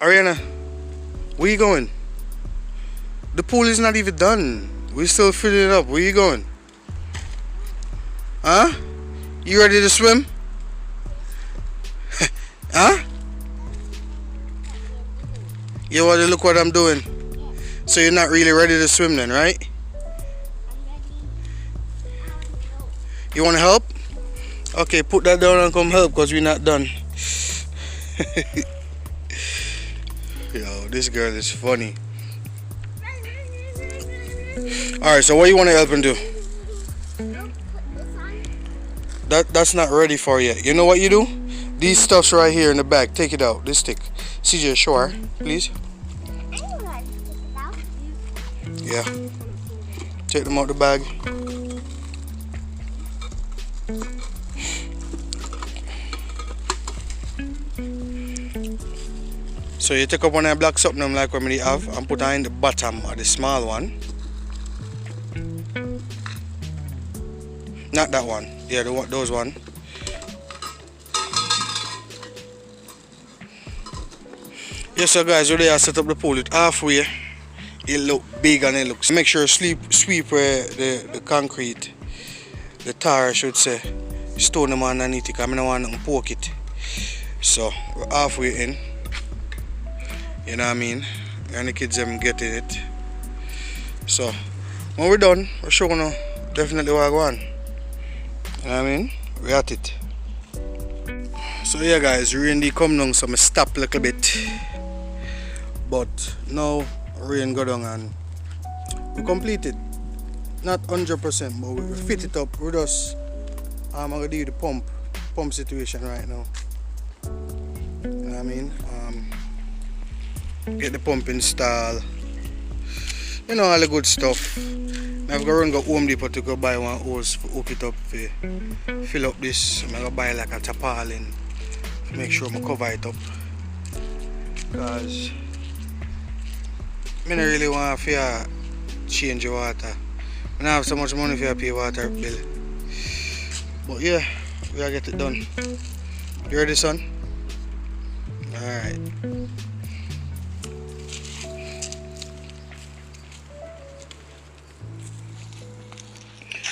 Ariana, where you going? The pool is not even done. We're still filling it up. Where you going? Huh? You ready to swim? Huh? You want to look what I'm doing? So you're not really ready to swim then, right? You want to help? Okay, put that down and come help because we're not done. Yo, this girl is funny. Alright, so what do you want to help him do? That's not ready for yet. You know what you do? These stuffs right here in the bag. Take it out. This stick. CJ, show her, please. Yeah. Take them out the bag. So you take up one of the black something like what we have and put her in the bottom of the small one. Not that one. Yeah, those one. Yes, so guys, today I set up the pool. It halfway. It look big and it looks. Make sure sweep where the concrete, the tar I should say, stone them underneath it because I don't want to poke it. So we're halfway in. You know what I mean? And the kids them getting it. So when we're done, we're showing you definitely what I go on. You know what I mean? We're at it. So yeah guys, rain did come down, so I stop a little bit. But now rain go down and we complete it. Not 100%, but we fit it up. We just I'm gonna do the pump situation right now. You know what I mean? Get the pump installed. You know, all the good stuff. I'm going to go Home Depot to go buy one hose to hook it up, to fill up this. I'm going to buy like a tarpaulin to make sure I cover it up. Because I don't really want to change the water. I don't have so much money for pay water bill. But yeah, we gotta get it done. You ready, son? Alright.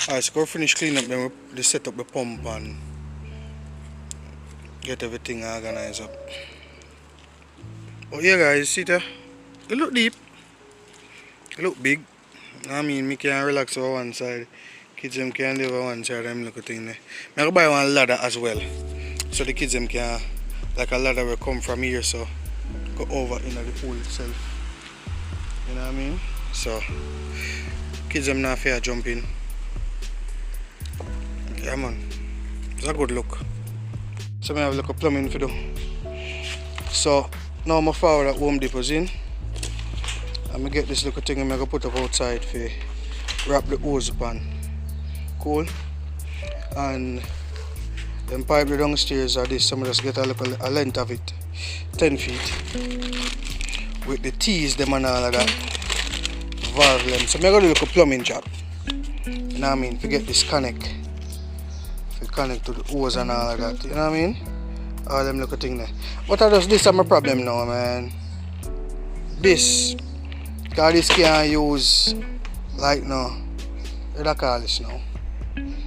Alright, so go finish cleaning up, then we set up the pump and get everything organized up. But yeah guys, see there? It look deep. It look big. I mean, me can relax over one side. Kids them can live over one side, them look at thing there. I go buy one ladder as well. So the kids them can, like a ladder will come from here, so go over into the pool itself. You know what I mean? So kids them not fair jump in. Yeah man, it's a good look. So I have a look of plumbing for do. So now I'm forward at Home Depot's in. I'm gonna get this little thing I'm gonna put up outside for wrap the hose upon. Cool. And then pipe downstairs are this. I'm just get a length of it, 10 feet. With the T's them and all of that. Valve length. So I'm gonna do a plumbing job. You know what I mean? Forget this connect. Connect to the hose and all of that, you know what I mean? All them little thing there. But I just this is my problem now, man. This, cause this can't use like no. What do I call this now?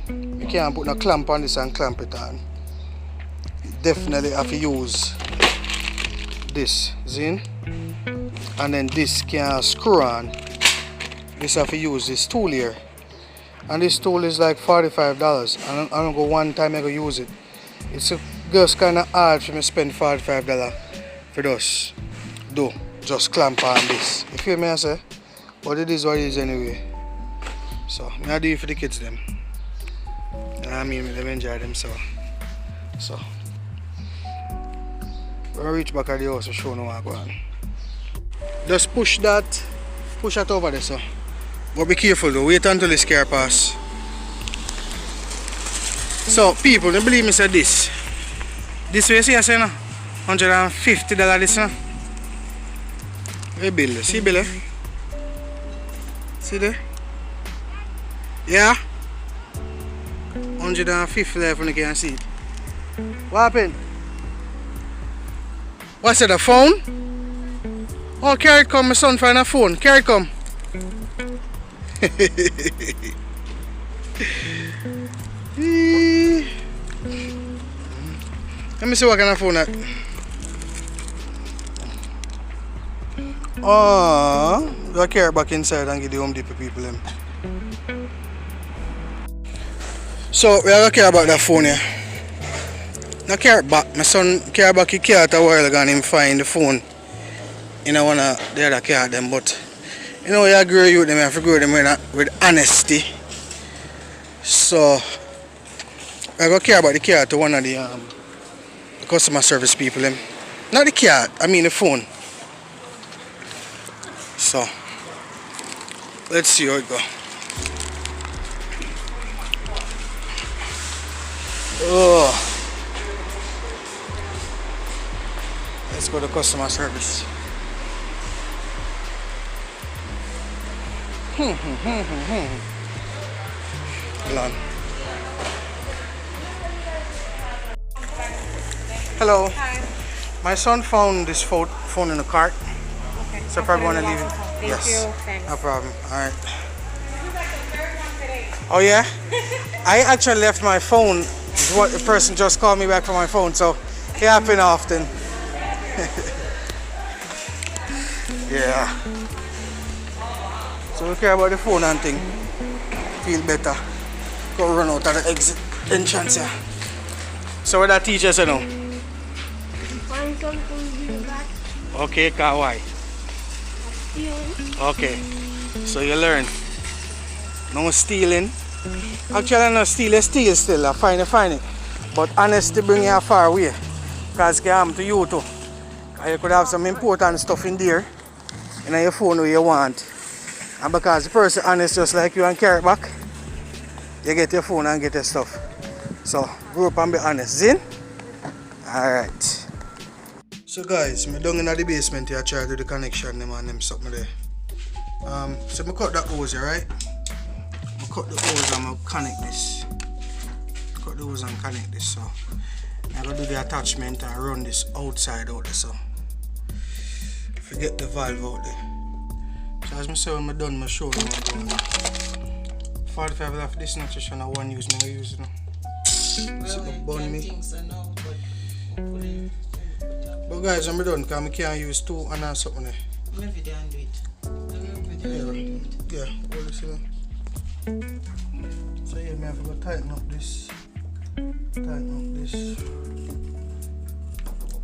You can't put no clamp on this and clamp it on. You definitely have to use this, see? And then this can't screw on. This have to use this tool here. And this tool is like $45. I don't go one time I go use it. It's just kind of hard for me to spend $45 for this. Just clamp on this. You feel me I say? But it is what it is anyway. So I do it for the kids them. You know what I mean? They enjoy themselves. So when I reach back at the house to show you what I go on. Just push that over there, so. But be careful though, wait until this car pass. So people, don't believe me say this. This way see I say no? $150 this no? Hey bill, see bill? See there? Yeah? 150 left when you can see it. What happened? What's that, a phone? Oh, carry it come, my son find a phone. Carry it come. Let me see what kind of phone that. Oh, you carry it back inside and give the Home Depot people them. So we are care about that phone here. Now carry it back. My son carry back his car a while ago and him find the phone in one of the other car them, but you know you agree with them, you have to agree with them with honesty. So I go care about the car to one of the customer service people them. Not the car, I mean the phone. So let's see how it go. Oh, let's go to customer service. Hold on. Hello. Hi. My son found this phone in the cart. Okay. So I probably want to leave it. Thank Yes. you. Thanks. No problem. Alright. Oh yeah? I actually left my phone. What the person just called me back from my phone, so it happens often. Yeah. So we care about the phone and thing. Feel better. Go run out of the exit entrance here. So what that teacher said now? Find something in back. Okay, kawaii. Okay. So you learn. No stealing. Actually, I'm not steal still. I find it. But honesty bring you far away. Because it can happen to you too. You could have some important stuff in there. In your phone where you want. And because the person honest just like you and carry it back, you get your phone and get your stuff. So, grow up and be honest. Zin? Alright. So guys, I'm down in the basement here, I try to do the connection them and them something there. So I cut that hose here, right? I cut the hose and I connect this. Cut the hose and connect this, so I'm gonna do the attachment and run this outside out there, so forget the valve out there. So as I say when I'm done, I show you what I'm doing. 45 left this nutrition I want use, I use it now. So it burn me. But guys, I'm done because I can't use two and something there. Maybe they do it. Yeah, all this here. So yeah, I have to go tighten up this. Tighten up this.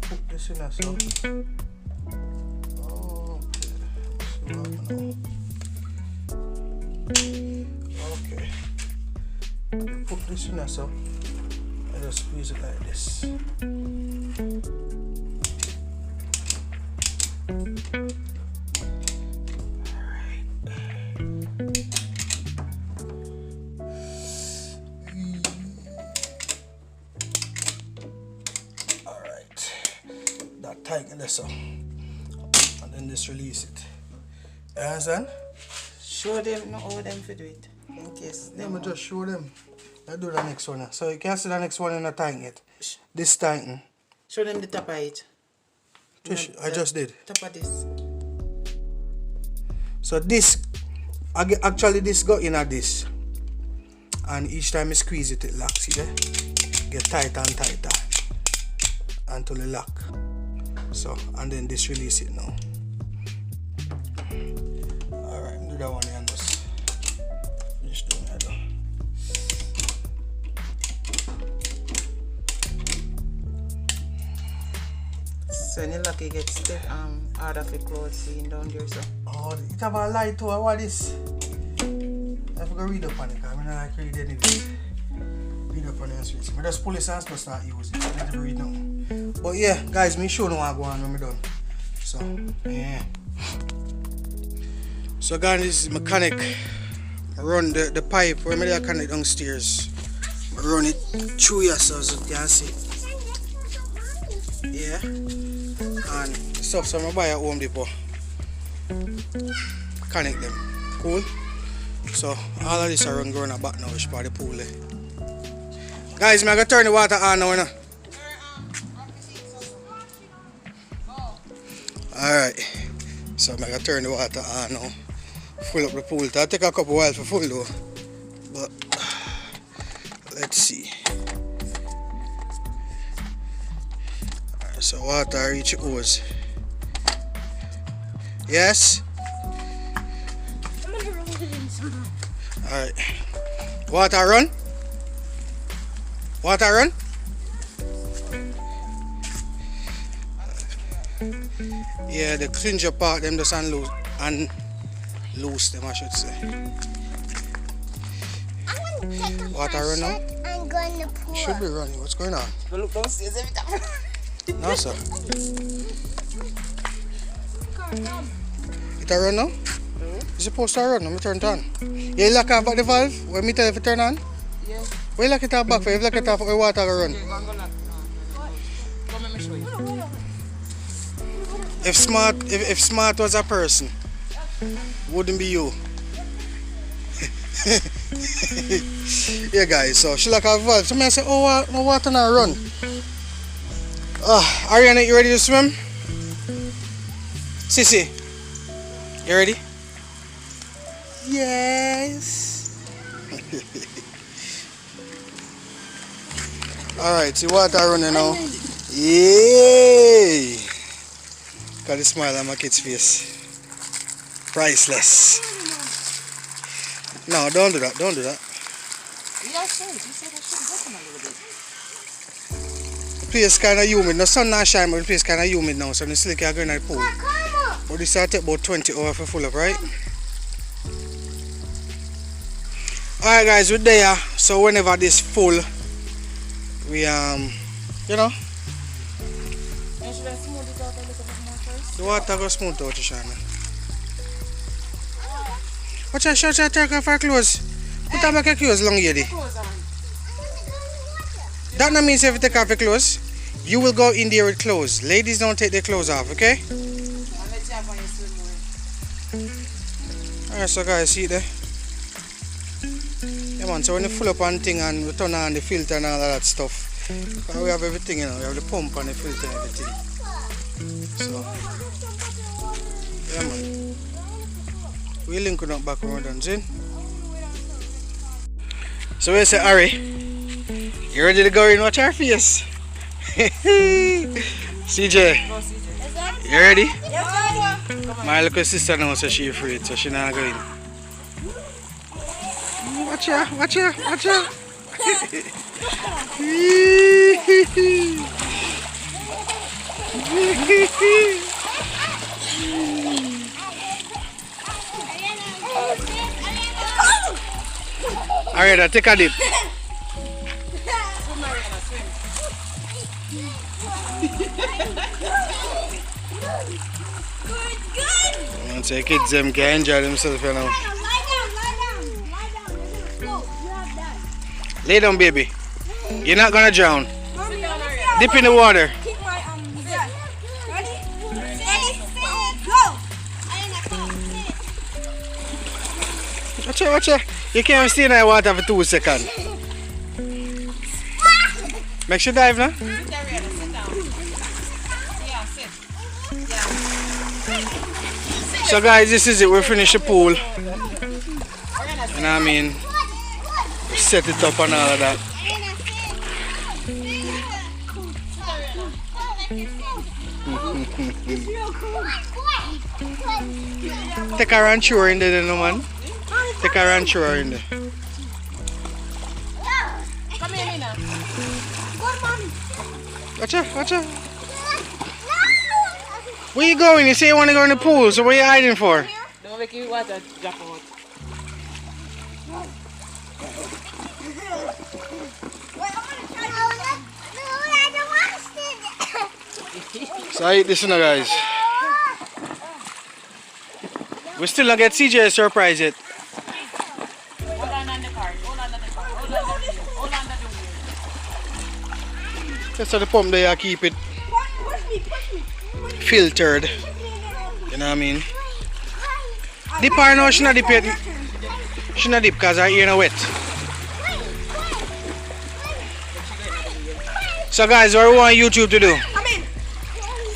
Put this in there, so. Okay. Put this in there, so I just squeeze it like this. Alright. That tighten this up. And then just release it. You understand? Show them how them to do it. In case Let me just show them. Let's do the next one. So you can see the next one in the tighten it. This tighten. show them the top of it. I just did. Top of this. So this, actually this got in at this. And each time you squeeze it, it locks, see there? Get tighter and tighter. Until it lock. So, and then this release it now. Alright, do that one again. Just doing that though. So when you lock it gets the harder for clothes seen down there, so. Oh, it have a light too. What is? I have to go read up on it because I don't like read anything. Read up on the streets. I just pull this and start using it. I need to read now. But yeah, guys, me sure no I go on when I'm done. So, yeah. So guys, this is mechanic. I run the pipe where I connect downstairs. I run it through here so as you can see. Yeah. And stuff so I buy at Home Depot. Connect them. Cool. So all of this I run going back now, which part of the pool there. Guys, I'm gonna turn the water on now, you know. Alright. So I'm gonna turn the water on now. Fill up the pool. It'll take a couple while for full though. But let's see. Alright, so water reach the hose. Yes? I'm gonna roll it in some. Alright. Water run? Water run? Yeah, the clincher part them just unloose and loose them I should say. Water run now? I'm going to pour. Should be running. What's going on? Don't look downstairs every time. No sir. It a run now? It's supposed to run now, me turn it on. You lock off back the valve when me tell you if it turn on? Yeah. Where you lock it off back for? If you lock it off, where water will run? Okay, go and go lock. Come let me show you. If smart was a person, wouldn't be you. Yeah guys, so she lock off valve. So I say, oh no water now run. Ariana, you ready to swim? Sissy, you ready? Yes. Alright, see water running now. Yay! Look at the smile on my kid's face. Priceless. No, don't do that, don't do that. Yeah, sure. You said I should open a little bit. The place kind of humid. The sun not shine, but the place kind of humid now, so the slick are going to the pool. But this will take about 20 hours for full up, right? Alright guys, we're there. So whenever this full, we You should I smooth it out a little bit more first? the water goes smooth out, Shana. Watch out, shut your take off her clothes. Put her back your clothes long, lady. Clothes on. That not means if you take off your clothes, you will go in there with clothes. Ladies don't take their clothes off, okay? And let you have on your swimwear. Alright, so guys, see it there? Yeah man, so when you fill up on thing and we turn on the filter and all of that stuff, we have everything, you know, we have the pump and the filter and everything. So, yeah man. We'll link it up back when we're done, see? So we say, Ari, you ready to go in? Watch our face. CJ, Go, CJ. you ready? Yes, My little sister knows so she's afraid, so she's not going. Watch her, watch her, watch her. Alright, take a dip. I say kids them can enjoy themselves, you know. Lie down. You're gonna float. You have that. Lay down, baby. You're not gonna drown. Mommy, Dip in the water. keep my breath. Ready? Ready? Go. Watch out, watch out. You can't stay in the water for 2 seconds. Make sure dive now. Sit down, Rihanna. Sit down. Yeah, sit. Yeah. So guys, this is it. We finished the pool. You know what I mean? We set it up and all of that. Take a run through in there, no man. Take a run through in there. Come here, Mina. Watch out, watch out. Where you going? You say you want to go in the pool, so what are you hiding for? Don't make you water drop out. So I eat this now, guys. We still not get CJ a surprise yet. Hold on the card. Hold on the card. Hold on the wheel. Hold on the wheel. That's how the pump there, keep it filtered. You know what I mean? Dip her now, she not dip yet. She not dip because her ear not wet. So guys, what do we want YouTube to do? Come in.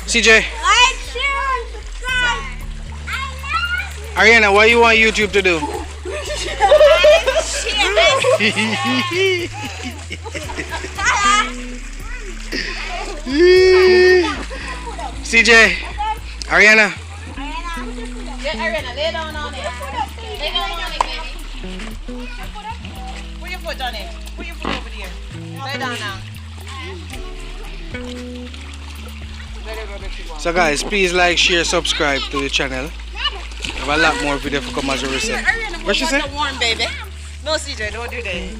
CJ, Like, share, and subscribe. Ariana, what you want YouTube to do? CJ, Ariana. Get Ariana, lay down on it. Lay down on it, baby. Put your foot on it. Put your foot over there. Lay down now. So guys, please like, share, subscribe to the channel. We have a lot more video for come as a result. What she say? Warm, baby. No, CJ, don't do that.